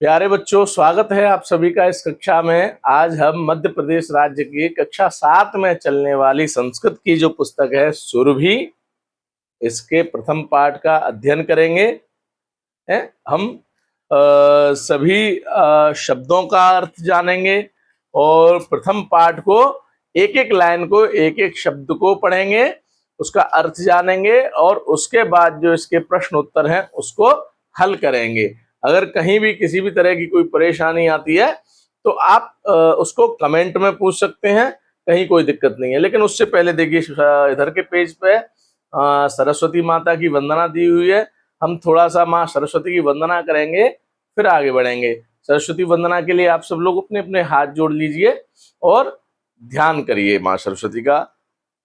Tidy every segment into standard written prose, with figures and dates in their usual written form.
प्यारे बच्चों, स्वागत है आप सभी का इस कक्षा में। आज हम मध्य प्रदेश राज्य की कक्षा 7 में चलने वाली संस्कृत की जो पुस्तक है सुरभि, इसके प्रथम पाठ का अध्ययन करेंगे। हम सभी शब्दों का अर्थ जानेंगे और प्रथम पाठ को एक एक लाइन को एक एक शब्द को पढ़ेंगे, उसका अर्थ जानेंगे और उसके बाद जो इसके प्रश्न उत्तर हैं उसको हल करेंगे। अगर कहीं भी किसी भी तरह की कोई परेशानी आती है तो आप उसको कमेंट में पूछ सकते हैं, कहीं कोई दिक्कत नहीं है। लेकिन उससे पहले देखिए, इधर के पेज पे सरस्वती माता की वंदना दी हुई है। हम थोड़ा सा माँ सरस्वती की वंदना करेंगे, फिर आगे बढ़ेंगे। सरस्वती वंदना के लिए आप सब लोग अपने अपने हाथ जोड़ लीजिए और ध्यान करिए माँ सरस्वती का।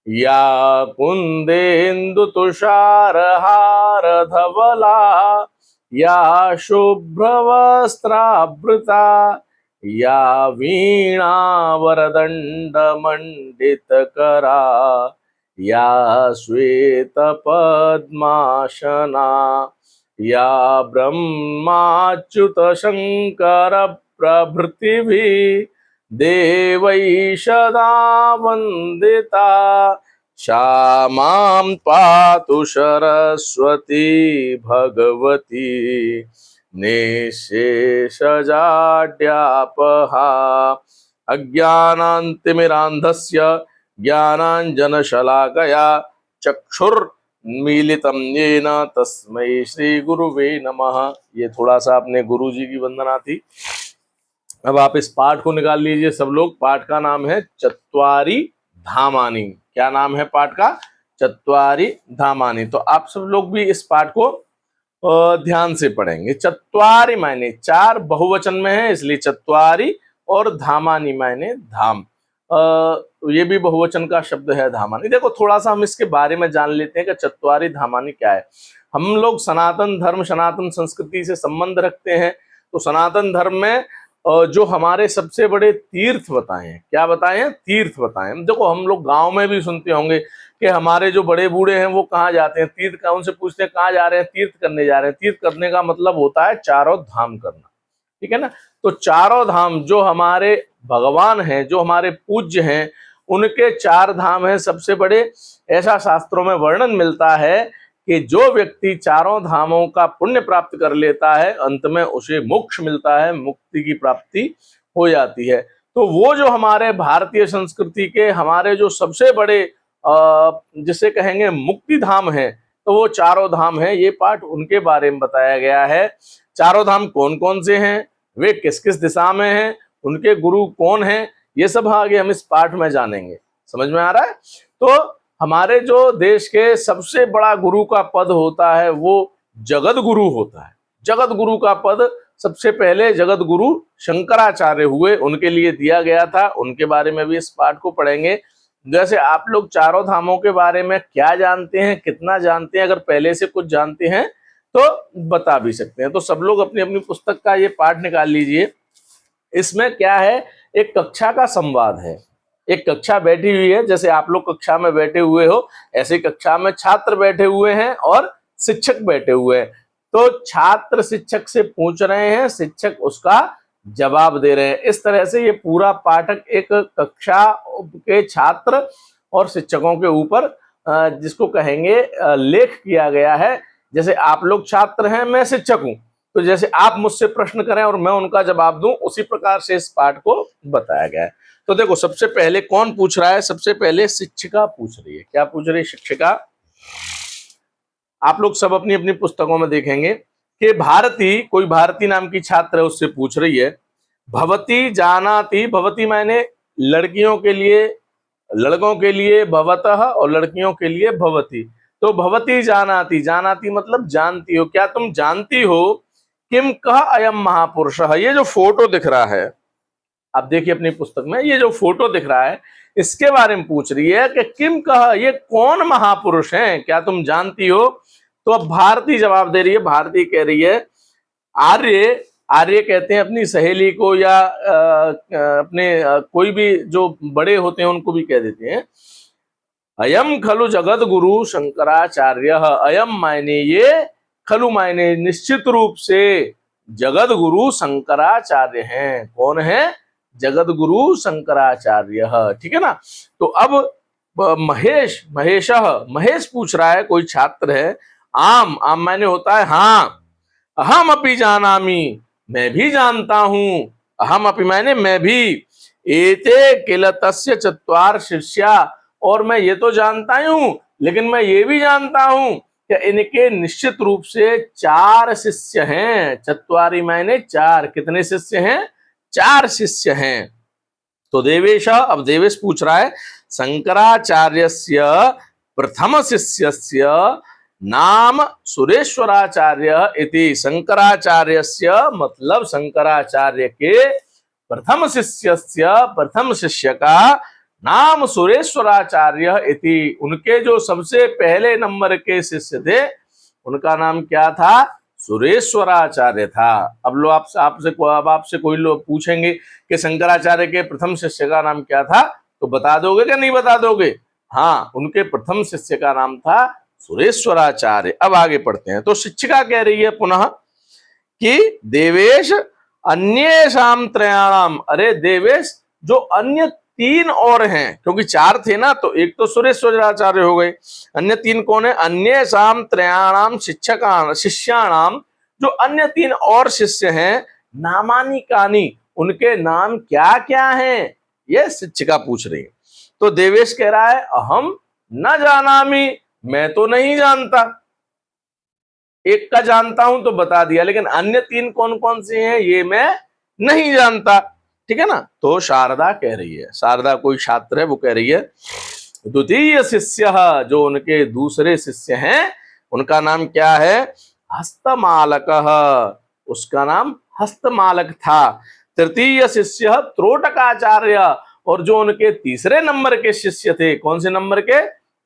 या कुंदेन्दु तुषार हार धवला, या शुभ्रवस्त्रावृता, या वीणा वरदंड मंडित करा, या श्वेत पद्मासना, या ब्रह्माच्युत शंकर प्रभृतिभिः देवैः सदा वन्दिता, श्यामां पातु सरस्वती भगवती निःशेषजाड्यापहा। अज्ञानान्तिमिरान्धस्य ज्ञानाञ्जनशलाकया चक्षुर्मीलितं येन तस्मै श्री गुरुवे नमः। ये थोड़ा सा अपने गुरु जी की वंदना थी। अब आप इस पाठ को निकाल लीजिए सब लोग। पाठ का नाम है चत्वारि धामानि। क्या नाम है पाठ का? चत्वारि धामानि। तो आप सब लोग भी इस पाठ को ध्यान से पढ़ेंगे। चत्वारि मायने चार, बहुवचन में है इसलिए चत्वारि, और धामानि मायने धाम। ये भी बहुवचन का शब्द है धामानि। देखो थोड़ा सा हम इसके बारे में जान लेते हैं कि चत्वारि धामानि क्या है। हम लोग सनातन धर्म, सनातन संस्कृति से संबंध रखते हैं। तो सनातन धर्म में जो हमारे सबसे बड़े तीर्थ बताए हैं, क्या बताए हैं? तीर्थ बताए हैं। देखो हम लोग गांव में भी सुनते होंगे कि हमारे जो बड़े बूढ़े हैं वो कहाँ जाते हैं तीर्थ का, उनसे पूछते हैं कहाँ जा रहे हैं? तीर्थ करने जा रहे हैं। तीर्थ करने का मतलब होता है चारों धाम करना, ठीक है ना। तो चारों धाम जो हमारे भगवान हैं, जो हमारे पूज्य हैं, उनके चार धाम हैं सबसे बड़े। ऐसा शास्त्रों में वर्णन मिलता है कि जो व्यक्ति चारों धामों का पुण्य प्राप्त कर लेता है, अंत में उसे मोक्ष मिलता है, मुक्ति की प्राप्ति हो जाती है। तो वो जो हमारे भारतीय संस्कृति के हमारे जो सबसे बड़े जिसे कहेंगे मुक्ति धाम है, तो वो चारों धाम है। ये पाठ उनके बारे में बताया गया है। चारों धाम कौन कौन से हैं, वे किस किस दिशा में हैं, उनके गुरु कौन हैं, ये सब आगे हम इस पाठ में जानेंगे। समझ में आ रहा है? तो हमारे जो देश के सबसे बड़ा गुरु का पद होता है वो जगत गुरु होता है। जगत गुरु का पद सबसे पहले जगत गुरु शंकराचार्य हुए, उनके लिए दिया गया था। उनके बारे में भी इस पाठ को पढ़ेंगे। जैसे आप लोग चारों धामों के बारे में क्या जानते हैं, कितना जानते हैं, अगर पहले से कुछ जानते हैं तो बता भी सकते हैं। तो सब लोग अपनी अपनी पुस्तक का ये पाठ निकाल लीजिए। इसमें क्या है, एक कक्षा का संवाद है। एक कक्षा बैठी हुई है, जैसे आप लोग कक्षा में बैठे हुए हो, ऐसे कक्षा में छात्र बैठे हुए हैं और शिक्षक बैठे हुए हैं। तो छात्र शिक्षक से पूछ रहे हैं, शिक्षक उसका जवाब दे रहे हैं। इस तरह से ये पूरा पाठक एक कक्षा के छात्र और शिक्षकों के ऊपर जिसको कहेंगे लेख किया गया है। जैसे आप लोग छात्र हैं, मैं शिक्षक हूं, तो जैसे आप मुझसे प्रश्न करें और मैं उनका जवाब दूं, उसी प्रकार से इस पाठ को बताया गया है। तो देखो सबसे पहले कौन पूछ रहा है? सबसे पहले शिक्षिका पूछ रही है। क्या पूछ रही है शिक्षिका? आप लोग सब अपनी अपनी पुस्तकों में देखेंगे कि भारती, कोई भारती नाम की छात्र है, उससे पूछ रही है भवती जानाति। भवती मायने लड़कियों के लिए, लड़कों के लिए भवतः और लड़कियों के लिए भवती। तो भवती जानाति, जानाति मतलब जानती हो, क्या तुम जानती हो किम कह अयम महापुरुष। ये जो फोटो दिख रहा है, आप देखिए अपनी पुस्तक में, ये जो फोटो दिख रहा है इसके बारे में पूछ रही है कि किम कह, ये कौन महापुरुष हैं, क्या तुम जानती हो? तो अब भारती जवाब दे रही है। भारती कह रही है आर्य, आर्य कहते हैं अपनी सहेली को या अपने कोई भी जो बड़े होते हैं उनको भी कह देते हैं। अयम खलु जगत गुरु शंकराचार्य। अयम मायने ये, खलु मायने निश्चित रूप से, जगत गुरु शंकराचार्य हैं। कौन है? जगत गुरु शंकराचार्य। ठीक है ना। तो अब महेश पूछ रहा है, कोई छात्र है। आम मायने होता है हाँ। अहम अपि जानामि, मैं भी जानता हूं। अहम अपि मायने मैं भी। एते किल तस्य चत्वार शिष्या, और मैं ये तो जानता ही हूं, लेकिन मैं ये भी जानता हूं कि इनके निश्चित रूप से 4 शिष्य हैं। चत्वारी मायने 4। कितने शिष्य हैं? 4 शिष्य हैं। तो देवेश, अब देवेश पूछ रहा है, शंकराचार्यस्य प्रथम शिष्यस्य नाम सुरेश्वराचार्य इति। शंकराचार्यस्य मतलब शंकराचार्य के प्रथम शिष्यस्य, प्रथम शिष्य का नाम सुरेश्वराचार्य इति। उनके जो सबसे पहले नंबर के शिष्य थे, उनका नाम क्या था? सुरेश्वराचार्य था। अब लो आपसे कोई लोग पूछेंगे कि शंकराचार्य के प्रथम शिष्य का नाम क्या था, तो बता दोगे क्या नहीं बता दोगे? हाँ, उनके प्रथम शिष्य का नाम था सुरेश्वराचार्य। अब आगे पढ़ते हैं। तो शिक्षिका कह रही है पुनः कि देवेश अन्येषां त्रयाणाम, अरे देवेश जो अन्य 3 और हैं, क्योंकि 4 थे ना, तो एक तो सुरेश्वराचार्य हो गए, अन्य 3 कौन है? अन्येषां त्रयाणाम शिष्याणाम, जो अन्य 3 और शिष्य हैं, नामानि कानि, उनके नाम क्या क्या हैं? ये शिक्षिका पूछ रही है। तो देवेश कह रहा है अहम न जानामि, मैं तो नहीं जानता। एक का जानता हूं तो बता दिया, लेकिन अन्य 3 कौन कौन से हैं ये मैं नहीं जानता। ठीक है ना। तो शारदा कह रही है, शारदा कोई छात्र है, वो कह रही है द्वितीय शिष्य, जो उनके दूसरे शिष्य हैं, उनका नाम क्या है? हस्तमालक। उसका नाम हस्तमालक था। तृतीय शिष्य त्रोटकाचार्य, और जो उनके तीसरे नंबर के शिष्य थे, कौन से नंबर के?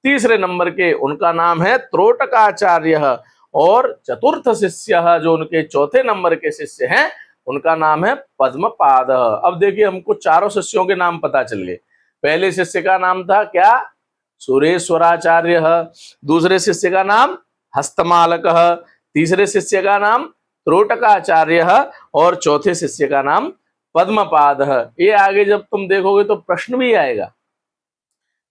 तीसरे नंबर के, उनका नाम है त्रोटकाचार्य। और चतुर्थ शिष्य, जो उनके चौथे नंबर के शिष्य हैं, उनका नाम है पद्मपाद। अब देखिए, हमको चारों शिष्यों के नाम पता चल गए। पहले शिष्य का नाम था क्या? सुरेश्वराचार्य। दूसरे शिष्य का नाम हस्तमालक। तीसरे शिष्य का नाम त्रोटकाचार्य, और चौथे शिष्य का नाम पद्मपाद। ये आगे जब तुम देखोगे तो प्रश्न भी आएगा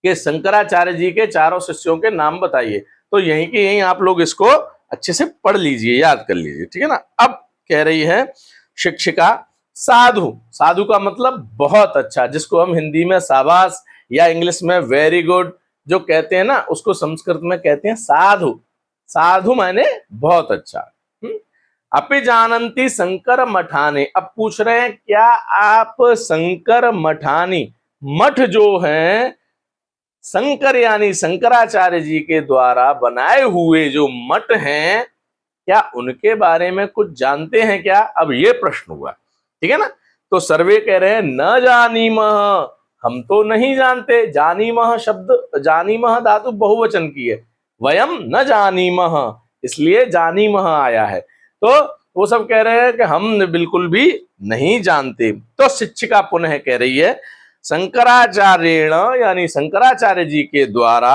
कि शंकराचार्य जी के चारों शिष्यों के नाम बताइए। तो यहीं के यहीं आप लोग इसको अच्छे से पढ़ लीजिए, याद कर लीजिए। ठीक है ना। अब कह रही है शिक्षिका, साधु। साधु का मतलब बहुत अच्छा, जिसको हम हिंदी में शाबाश या इंग्लिश में वेरी गुड जो कहते हैं ना, उसको संस्कृत में कहते हैं साधु। साधु माने बहुत अच्छा। अपि जानन्ति शंकर मठाने। अब पूछ रहे हैं क्या आप शंकर मठानी, मठ जो हैं शंकर यानी शंकराचार्य जी के द्वारा बनाए हुए जो मठ हैं, क्या उनके बारे में कुछ जानते हैं क्या? अब ये प्रश्न हुआ। ठीक है ना। तो सर्वे कह रहे हैं न जानीमः, हम तो नहीं जानते। जानीमः शब्द, जानीमः धातु बहुवचन की है, वयम न जानीमः, इसलिए जानीमः आया है। तो वो सब कह रहे हैं कि हम बिल्कुल भी नहीं जानते। तो शिक्षिका पुनः कह रही है शंकराचार्येण यानी शंकराचार्य जी के द्वारा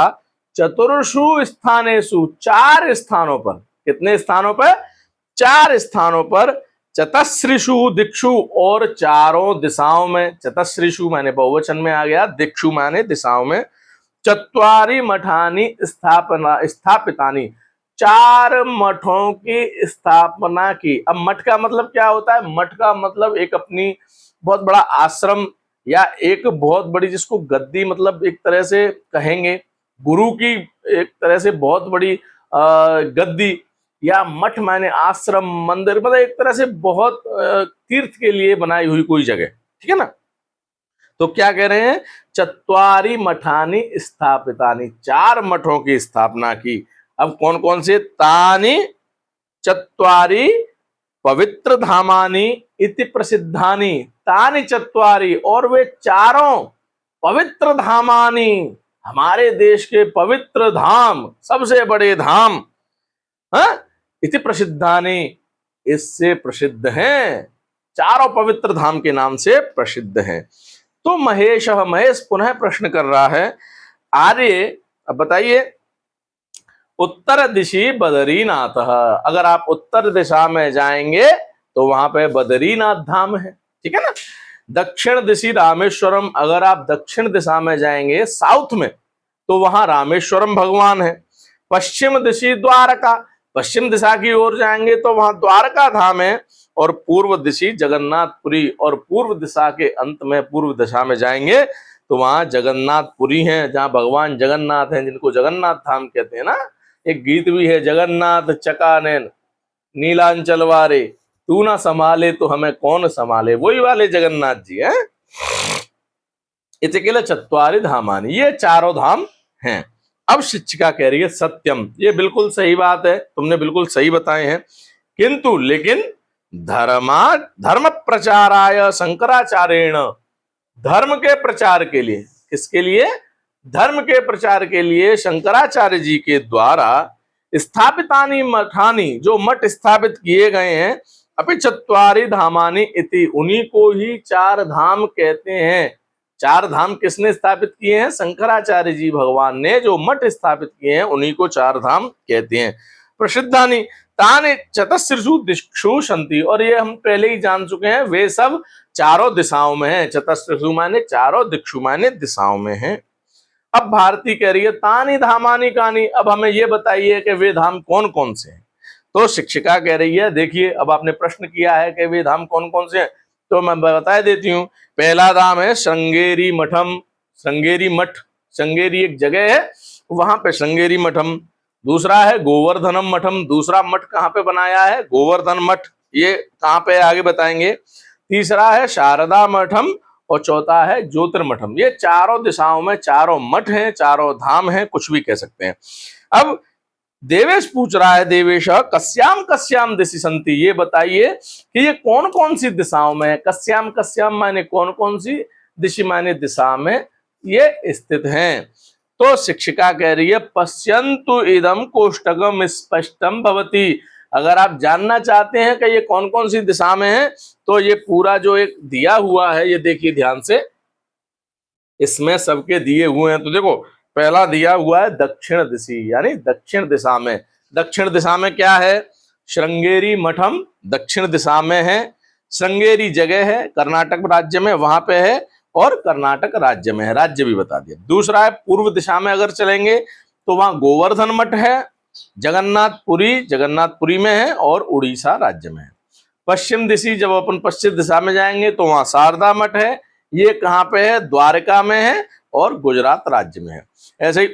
चतुर्षु स्थानेषु, 4 स्थानों पर। कितने स्थानों पर? 4 स्थानों पर। चतस्रिषु दिक्षु, और चारों दिशाओं में। चतस्रिषु माने बहुवचन में आ गया, दिक्षु माने दिशाओं में। चत्वारि मठानी स्थापितानी, 4 मठों की स्थापना की। अब मठ का मतलब क्या होता है? मठ का मतलब एक अपनी बहुत बड़ा आश्रम, या एक बहुत बड़ी, जिसको गद्दी मतलब एक तरह से कहेंगे, गुरु की एक तरह से बहुत बड़ी गद्दी, या मठ माने आश्रम, मंदिर, मतलब एक तरह से बहुत तीर्थ के लिए बनाई हुई कोई जगह। ठीक है ना। तो क्या कह रहे हैं? चत्वारि मठानी स्थापितानी, 4 मठों की स्थापना की। अब कौन कौन से? तानि चत्वारि पवित्र धामानी इति प्रसिद्धानी। तानि चत्वारि, और वे चारों पवित्र धामानी, हमारे देश के पवित्र धाम, सबसे बड़े धाम, इति प्रसिद्धानी, इससे प्रसिद्ध हैं। चारों पवित्र धाम के नाम से प्रसिद्ध हैं। तो महेश पुनः प्रश्न कर रहा है, आर्य अब बताइए, उत्तर दिशि बद्रीनाथ, अगर आप उत्तर दिशा में जाएंगे तो वहां पे बद्रीनाथ धाम है, ठीक है ना। दक्षिण दिशि रामेश्वरम, अगर आप दक्षिण दिशा में जाएंगे साउथ में तो वहां रामेश्वरम भगवान है। पश्चिम दिशि द्वारका, पश्चिम दिशा की ओर जाएंगे तो वहां द्वारका धाम है। और पूर्व दिशि जगन्नाथपुरी, और पूर्व दिशा के अंत में पूर्व दिशा में जाएंगे तो वहां जगन्नाथपुरी है, जहां भगवान जगन्नाथ हैं, जिनको जगन्नाथ धाम कहते हैं ना। एक गीत भी है, जगन्नाथ चकानैन नीलांचल वारे, तू ना संभाले तो हमें कौन संभाले, वही वाले जगन्नाथ जी हैं। इति किल चत्वारि धामानि, ये चारों धाम हैं। अब शिक्षिका कह रही है सत्यम, ये बिल्कुल सही बात है, तुमने बिल्कुल सही बताए हैं, किंतु लेकिन धर्म प्रचाराय शंकराचार्येण, धर्म के प्रचार के लिए, किसके लिए, धर्म के प्रचार के लिए शंकराचार्य जी के द्वारा स्थापितानि मठानि, जो मठ स्थापित किए गए हैं, अपि चत्वारि धामानि इति, उन्हीं को ही चार धाम कहते हैं। चार धाम किसने स्थापित किए हैं, शंकराचार्य जी भगवान ने जो मठ स्थापित किए हैं उन्हीं को चार धाम कहते हैं। प्रसिद्धानि तानि चतस्रिषु दिक्षु सन्ति, और ये हम पहले ही जान चुके हैं, वे सब चारों दिशाओं में है। चतस्रिषु माने चारों, दिक्षु माने दिशाओं में है। अब भारती कह रही है तानि धामानि कानि, अब हमें ये बताइए कि वे धाम कौन कौन से हैं। तो शिक्षिका कह रही है देखिए, अब आपने प्रश्न किया है कि वे धाम कौन कौन से हैं, तो मैं बता देती हूँ। पहला धाम है श्रृंगेरी मठम, श्रृंगेरी मठ, श्रृंगेरी एक जगह है, वहां पे श्रृंगेरी मठम। दूसरा है गोवर्धनम मठम, दूसरा मठ कहाँ पे बनाया है, गोवर्धन मठ, ये कहाँ पे आगे बताएंगे। तीसरा है शारदा मठम, और चौथा है ज्योतिर्मठम। ये चारों दिशाओं में चारों मठ हैं, चारों धाम हैं, कुछ भी कह सकते हैं। अब देवेश पूछ रहा है, देवेश कस्याम कस्याम दिशि संति, ये बताइए कि ये कौन कौन सी दिशाओं में है। कस्याम, कस्याम माने कौन कौन सी, दिशि माने दिशा में ये स्थित हैं। तो शिक्षिका कह रही है पश्यन्तु इदम कोष्टकम स्पष्टम भवति, अगर आप जानना चाहते हैं कि ये कौन कौन सी दिशा में है तो ये पूरा जो एक दिया हुआ है, ये देखिए ध्यान से, इसमें सबके दिए हुए हैं। तो देखो पहला दिया हुआ है दक्षिण दिशि, यानी दक्षिण दिशा में। दक्षिण दिशा में क्या है, श्रृंगेरी मठम दक्षिण दिशा में है। श्रृंगेरी जगह है, कर्नाटक राज्य में, वहां पे है, और कर्नाटक राज्य में है, राज्य भी बता दिया। दूसरा है पूर्व दिशा में अगर चलेंगे तो वहां गोवर्धन मठ है, जगन्नाथपुरी, जगन्नाथपुरी में है, और उड़ीसा राज्य में है। पश्चिम दिशा, जब अपन पश्चिम दिशा में जाएंगे तो वहां शारदा मठ है, ये कहाँ पे है, द्वारका में है, और गुजरात राज्य में है। ऐसे ही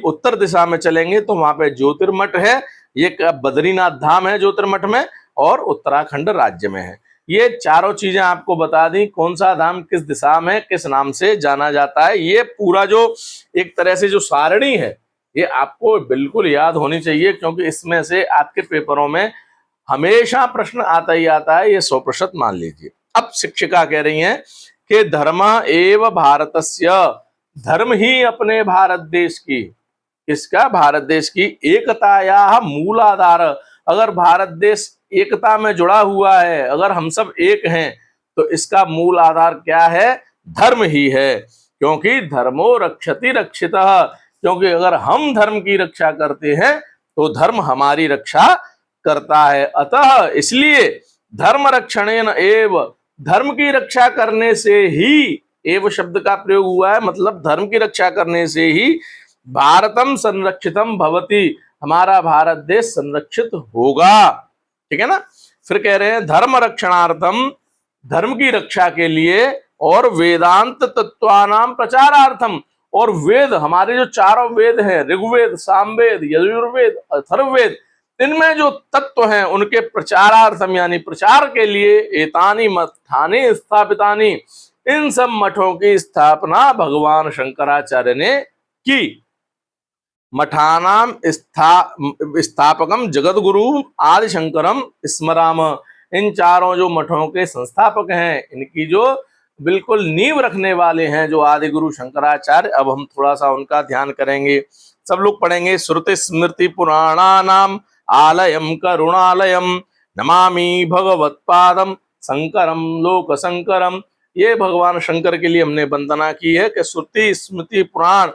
उत्तर दिशा में चलेंगे तो वहां पे ज्योतिर्मठ है, ये बद्रीनाथ धाम है ज्योतिर्मठ में, और उत्तराखंड राज्य में है। ये चारों चीजें आपको बता दी, कौन सा धाम किस दिशा में किस नाम से जाना जाता है। ये पूरा जो एक तरह से जो सारणी है ये आपको बिल्कुल याद होनी चाहिए, क्योंकि इसमें से आपके पेपरों में हमेशा प्रश्न आता ही आता है, ये 100% मान लीजिए। अब शिक्षिका कह रही हैं कि धर्म एव भारतस्य, धर्म ही अपने भारत देश की, किसका, भारत देश की एकताया मूलाधार। अगर भारत देश एकता में जुड़ा हुआ है, अगर हम सब एक हैं, तो इसका मूल आधार क्या है, धर्म ही है। क्योंकि धर्मो रक्षति रक्षितः, क्योंकि अगर हम धर्म की रक्षा करते हैं तो धर्म हमारी रक्षा करता है। अतः इसलिए धर्म रक्षणेन एव, धर्म की रक्षा करने से ही, एव शब्द का प्रयोग हुआ है, मतलब धर्म की रक्षा करने से ही भारतम संरक्षितम भवति, हमारा भारत देश संरक्षित होगा। ठीक है ना। फिर कह रहे हैं धर्म रक्षणार्थम, धर्म की रक्षा के लिए, और वेदांत तत्वानाम प्रचारार्थम, और वेद, हमारे जो चारों वेद हैं, ऋग्वेद, सामवेद, यजुर्वेद, अथर्ववेद, इनमें जो तत्व हैं उनके प्रचारार्थम, यानी प्रचार के लिए, एतानि मठानि स्थापितानि, इन सब मठों की स्थापना भगवान शंकराचार्य ने की। मठानाम स्थापकम जगतगुरु आदि शंकरम स्मराम, इन चारों जो मठों के संस्थापक हैं, इनकी जो बिल्कुल नींव रखने वाले हैं जो आदि गुरु शंकराचार्य, अब हम थोड़ा सा उनका ध्यान करेंगे। सब लोग पढ़ेंगे, श्रुति स्मृति पुराणानाम आलयम करुणालयम नमामि भगवत्पादम शंकरम लोक शंकरम। ये भगवान शंकर के लिए हमने वंदना की है कि श्रुति स्मृति पुराण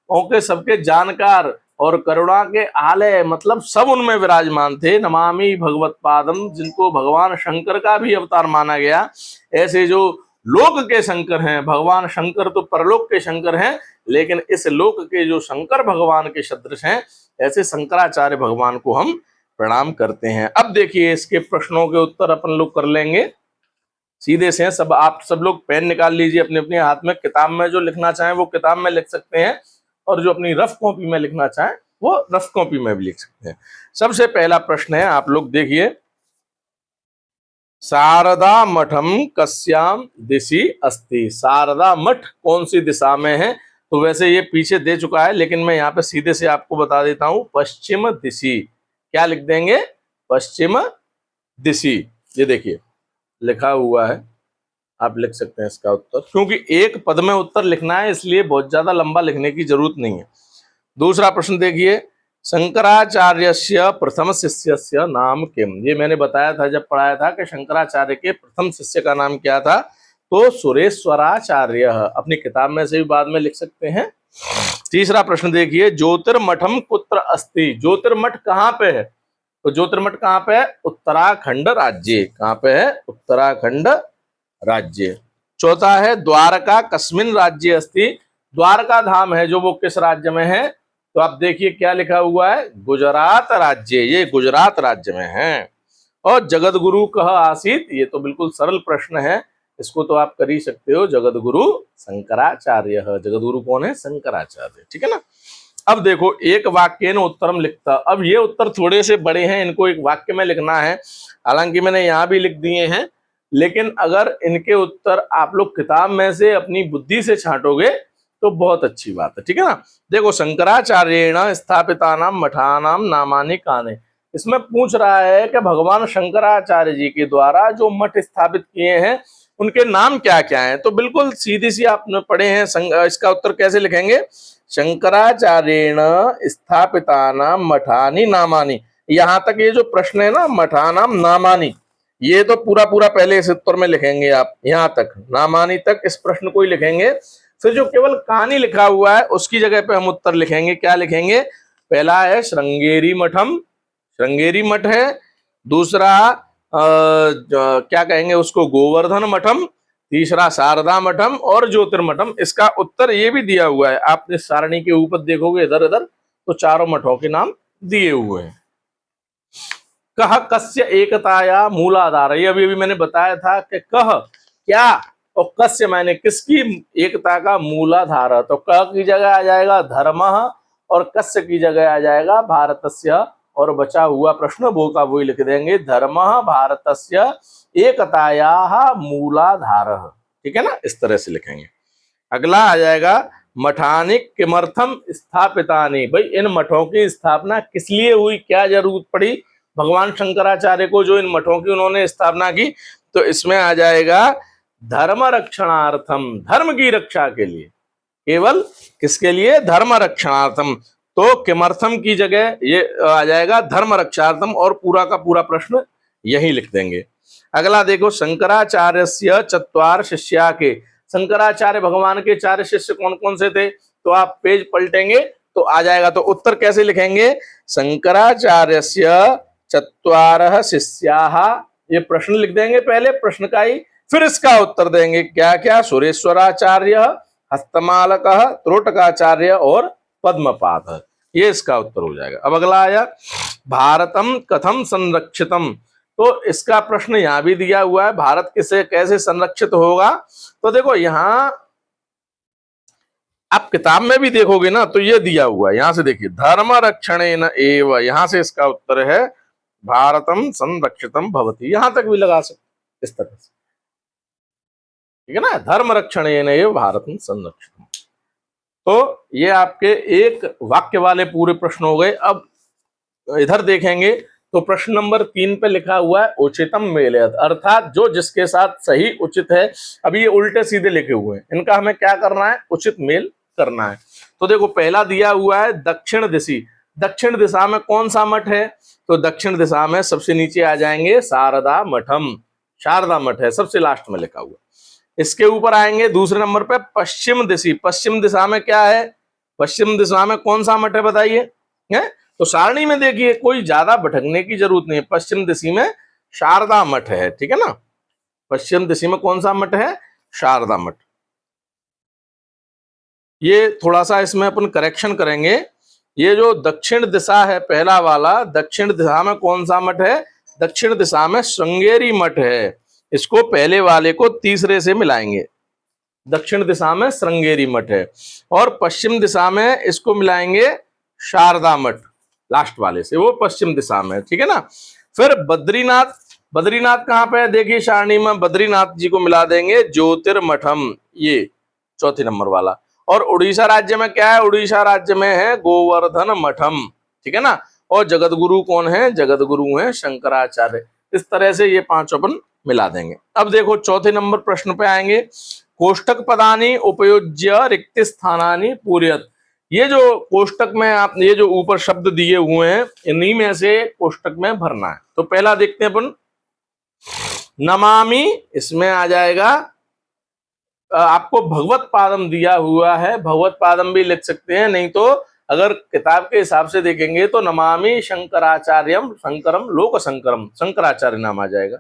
के सबके जानकार और करुणा के आलय मतलब सब उनमें विराजमान थे। नमामि भगवत पादम, जिनको भगवान शंकर का भी अवतार माना गया। ऐसे जो लोक के शंकर हैं, भगवान शंकर तो परलोक के शंकर हैं, लेकिन इस लोक के जो शंकर भगवान के सदृश हैं, ऐसे शंकराचार्य भगवान को हम प्रणाम करते हैं। अब देखिए इसके प्रश्नों के उत्तर अपन लोग कर लेंगे, सीधे से हैं सब। आप सब लोग पेन निकाल लीजिए अपने अपने हाथ में, किताब में जो लिखना चाहें वो किताब में लिख सकते हैं, और जो अपनी रफ कॉपी में लिखना चाहें वो रफ कॉपी में भी लिख सकते हैं। सबसे पहला प्रश्न है, आप लोग देखिए, शारदा मठम कस्याम दिशि अस्ति। शारदा मठ कौन सी दिशा में है? तो वैसे ये पीछे दे चुका है, लेकिन मैं यहाँ पे सीधे से आपको बता देता हूं, पश्चिम दिशि। क्या लिख देंगे? पश्चिम दिशि। ये देखिए लिखा हुआ है, आप लिख सकते हैं इसका उत्तर, क्योंकि एक पद में उत्तर लिखना है इसलिए बहुत ज्यादा लंबा लिखने की जरूरत नहीं है। दूसरा प्रश्न देखिए, शंकराचार्यस्य प्रथम शिष्यस्य नाम किम। ये मैंने बताया था जब पढ़ाया था कि शंकराचार्य के प्रथम शिष्य का नाम क्या था, तो सुरेश्वराचार्य। अपनी किताब में से भी बाद में लिख सकते हैं। तीसरा प्रश्न देखिए, ज्योतिर्मठम कुत्र अस्ति। ज्योतिर्मठ कहाँ पे है? तो ज्योतिर्मठ कहाँ पे है? उत्तराखंड राज्य। कहाँ पे है? उत्तराखंड राज्य। चौथा है, द्वारका कस्मिन राज्य अस्ति। द्वारका धाम है जो वो किस राज्य में है? तो आप देखिए क्या लिखा हुआ है, गुजरात राज्य। ये गुजरात राज्य में है। और जगत गुरु कह आसीत, ये तो बिल्कुल सरल प्रश्न है, इसको तो आप कर ही सकते हो। जगत गुरु शंकराचार्य। जगत गुरु कौन है? शंकराचार्य। ठीक है ना। अब देखो, एक वाक्य न उत्तरम लिखता। अब ये उत्तर थोड़े से बड़े हैं, इनको एक वाक्य में लिखना है। हालांकि मैंने यहाँ भी लिख दिए हैं, लेकिन अगर इनके उत्तर आप लोग किताब में से अपनी बुद्धि से छांटोगे तो बहुत अच्छी बात है। ठीक है ना। देखो, शंकराचार्येण स्थापितानाम मठानाम नामानि कानि। इसमें पूछ रहा है कि भगवान शंकराचार्य जी के द्वारा जो मठ स्थापित किए हैं उनके नाम क्या क्या हैं। तो बिल्कुल सीधी सी आपने पढ़े हैं, इसका उत्तर कैसे लिखेंगे? शंकराचार्येण स्थापितानाम मठानि नामानि। यहां तक ये जो प्रश्न है ना, मठानाम नामानि, ये तो पूरा पूरा पहले इस उत्तर में लिखेंगे आप। यहां तक नामानि तक इस प्रश्न को ही लिखेंगे। फिर जो केवल कहानी लिखा हुआ है उसकी जगह पे हम उत्तर लिखेंगे। क्या लिखेंगे? पहला है श्रृंगेरी मठम, श्रृंगेरी मठ है। दूसरा क्या कहेंगे उसको, गोवर्धन मठम। तीसरा शारदा मठम और ज्योतिर्मठम। इसका उत्तर ये भी दिया हुआ है, आप इस सारणी के ऊपर देखोगे इधर इधर, तो चारों मठों के नाम दिए हुए हैं। कह कस्य एकताया मूलाधार। ये अभी मैंने बताया था कि कह क्या और कस्य मैंने किसकी एकता का मूलाधार। तो कह की जगह आ जाएगा धर्म और कस्य की जगह आ जाएगा भारतस्य, और बचा हुआ प्रश्न वो का वही लिख देंगे, धर्म भारतस्य एकतायाः मूलाधार। ठीक है ना, इस तरह से लिखेंगे। अगला आ जाएगा, मठानि किमर्थम स्थापितानि। भाई इन मठों की स्थापना किस लिए हुई, क्या जरूरत पड़ी भगवान शंकराचार्य को जो इन मठों की उन्होंने स्थापना की? तो इसमें आ जाएगा धर्म रक्षणार्थम, धर्म की रक्षा के लिए। केवल किसके लिए? धर्म रक्षणार्थम। तो किमर्थम की जगह ये आ जाएगा धर्म रक्षार्थम, और पूरा का पूरा प्रश्न यही लिख देंगे। अगला देखो, शंकराचार्यस्य चत्वार शिष्या के। शंकराचार्य भगवान के 4 शिष्य कौन कौन से थे? तो आप पेज पलटेंगे तो आ जाएगा। तो उत्तर कैसे लिखेंगे? शंकराचार्यस्य चत्वारः शिष्याः। ये प्रश्न लिख देंगे पहले, प्रश्न का ही, फिर इसका उत्तर देंगे क्या क्या। सुरेश्वराचार्य, हस्तमालकः, त्रोटकाचार्य और पद्मपाद। ये इसका उत्तर हो जाएगा। अब अगला आया, भारतम कथम संरक्षितम। तो इसका प्रश्न यहां भी दिया हुआ है, भारत किसे कैसे संरक्षित होगा। तो देखो यहां आप किताब में भी देखोगे ना, तो ये दिया हुआ है, यहां से देखिए, धर्म रक्षणेन एव। यहां से इसका उत्तर है भारतम संरक्षितम भवति। यहां तक भी लगा सकते इस तरह से। ठीक है ना, धर्म रक्षणेन एव भारतम संरक्षितम। तो ये आपके एक वाक्य वाले पूरे प्रश्न हो गए। अब इधर देखेंगे तो प्रश्न नंबर 3 पे लिखा हुआ है उचितम मेलयत, अर्थात जो जिसके साथ सही उचित है। अभी ये उल्टे सीधे लिखे हुए हैं, इनका हमें क्या करना है? उचित मेल करना है। तो देखो पहला दिया हुआ है दक्षिण दिशि। दक्षिण दिशा में कौन सा मठ है? तो दक्षिण दिशा में सबसे नीचे आ जाएंगे शारदा मठम। शारदा मठ है सबसे लास्ट में लिखा हुआ। इसके ऊपर आएंगे दूसरे नंबर पे पश्चिम दिशि। पश्चिम दिशा में क्या है? पश्चिम दिशा में कौन सा मठ है बताइए? है। तो सारणी में देखिए कोई ज्यादा भटकने की जरूरत नहीं है। पश्चिम दिशा में शारदा मठ है, ठीक है ना, पश्चिम दिशा में कौन सा मठ है, शारदा मठ। ये थोड़ा सा इसमें अपन करेक्शन करेंगे। ये जो दक्षिण दिशा है पहला वाला, दक्षिण दिशा में कौन सा मठ है, दक्षिण दिशा में श्रृंगेरी मठ है। इसको पहले वाले को तीसरे से मिलाएंगे, दक्षिण दिशा में श्रृंगेरी मठ है, और पश्चिम दिशा में इसको मिलाएंगे शारदा मठ, लास्ट वाले से, वो पश्चिम दिशा में, ठीक है ना। फिर बद्रीनाथ, बद्रीनाथ कहाँ पे है, देखिए सारणी में बद्रीनाथ जी को मिला देंगे ज्योतिर्मठम, ये चौथे नंबर वाला। और उड़ीसा राज्य में क्या है, उड़ीसा राज्य में है गोवर्धन मठम, ठीक है ना। और जगत गुरु कौन है, जगत गुरु है शंकराचार्य। इस तरह से ये पांच अपन मिला देंगे। अब देखो चौथे नंबर प्रश्न पे आएंगे। कोष्टक पदानी उपयोज्य रिक्त स्थानानि पूरयत। ये जो कोष्टक में आप ये जो ऊपर शब्द दिए हुए हैं, इन्हीं में से कोष्टक में भरना है। तो पहला देखते हैं अपन, नमामि, इसमें आ जाएगा आपको भगवत पादम दिया हुआ है, भगवत पादम भी लिख सकते हैं, नहीं तो अगर किताब के हिसाब से देखेंगे तो नमामि शंकराचार्यम शंकरम लोक शंकरम, शंकराचार्य नाम आ जाएगा।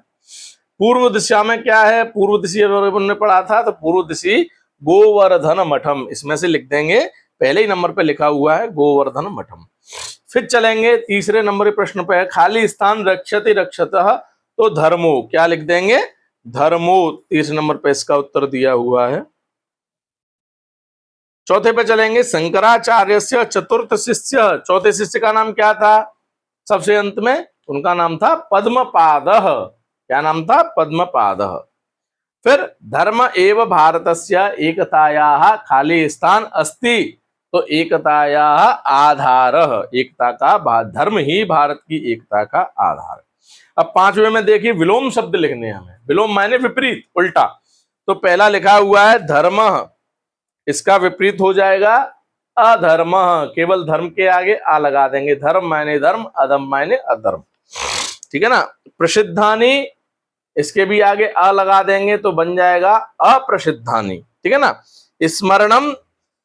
पूर्व दिशा में क्या है, पूर्व दिशा ने पढ़ा था, तो पूर्व दिशा गोवर्धन मठम, इसमें से लिख देंगे, पहले ही नंबर पे लिखा हुआ है गोवर्धन मठम। फिर चलेंगे तीसरे नंबर के प्रश्न पे, खाली स्थान रक्षति रक्षतः, तो धर्मो, क्या लिख देंगे, धर्मो, तीसरे नंबर पे इसका उत्तर दिया हुआ है। चौथे पे चलेंगे, शंकराचार्य से चतुर्थ शिष्य, चौथे शिष्य का नाम क्या था, सबसे अंत में, उनका नाम था पद्मपादः, क्या नाम था, पद्मपादः। फिर धर्म एव भारतस्य एकतायाः खाली स्थान अस्ति, तो एकतायाः आधारः, एकता का, धर्म ही भारत की एकता का आधार। अब पांचवें में देखिए विलोम शब्द लिखने हैं हमें, विलोम मायने विपरीत, उल्टा। तो पहला लिखा हुआ है धर्म, इसका विपरीत हो जाएगा अधर्म, केवल धर्म के आगे आ लगा देंगे, धर्म मायने धर्म, अधम मायने अधर्म, ठीक है ना। प्रसिद्धानि, इसके भी आगे अ लगा देंगे तो बन जाएगा अप्रसिद्धानि, ठीक है ना। स्मरणम,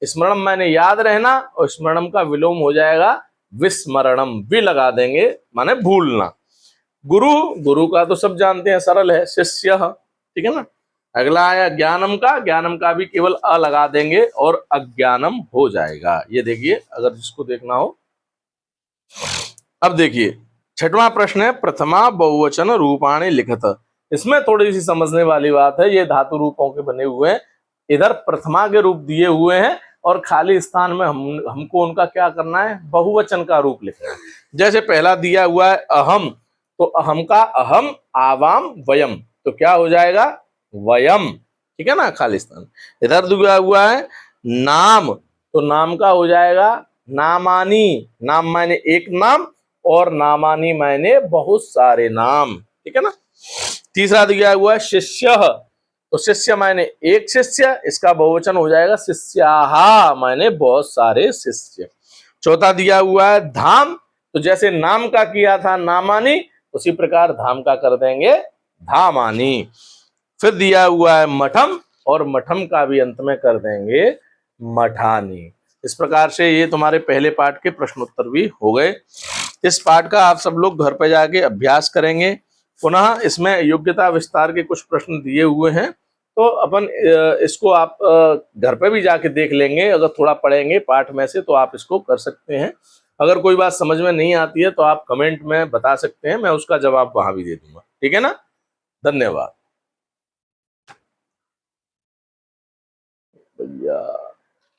स्मरणम माने याद रहना, और स्मरणम का विलोम हो जाएगा विस्मरणम, भी लगा देंगे माने भूलना। गुरु, गुरु का तो सब जानते हैं, सरल है, शिष्य, ठीक है ना। अगला आया ज्ञानम का, ज्ञानम का भी केवल अ लगा देंगे और अज्ञानम हो जाएगा। ये देखिए अगर जिसको देखना हो। अब देखिए छठवां प्रश्न है, प्रथमा बहुवचन रूपाणि लिखत। इसमें थोड़ी सी समझने वाली बात है, ये धातु रूपों के बने हुए हैं, इधर प्रथमा के रूप दिए हुए हैं, और खाली स्थान में हमको उनका क्या करना है, बहुवचन का रूप लिखना है। जैसे पहला दिया हुआ है अहम, तो अहम का अहम, आवाम, वयम, तो क्या हो जाएगा, वयम, ठीक है ना, खाली स्थान। इधर दिया हुआ है नाम, तो नाम का हो जाएगा नामानी, नाम मायने एक नाम, और नामानी मायने बहुत सारे नाम, ठीक है ना। तीसरा दिया हुआ है शिष्य, तो शिष्य मायने एक शिष्य, इसका बहुवचन हो जाएगा शिष्याहा, मायने बहुत सारे शिष्य। चौथा दिया हुआ है धाम, तो जैसे नाम का किया था नामानी, उसी प्रकार धाम का कर देंगे धामानी। फिर दिया हुआ है मठम, और मठम का भी अंत में कर देंगे मठानी। इस प्रकार से ये तुम्हारे पहले पाठ के प्रश्नोत्तर भी हो गए। इस पाठ का आप सब लोग घर पर जाके अभ्यास करेंगे। पुनः इसमें योग्यता विस्तार के कुछ प्रश्न दिए हुए हैं, तो अपन इसको आप घर पे भी जाके देख लेंगे। अगर थोड़ा पढ़ेंगे पाठ में से तो आप इसको कर सकते हैं। अगर कोई बात समझ में नहीं आती है तो आप कमेंट में बता सकते हैं, मैं उसका जवाब वहां भी दे दूंगा, ठीक है ना। धन्यवाद भैया।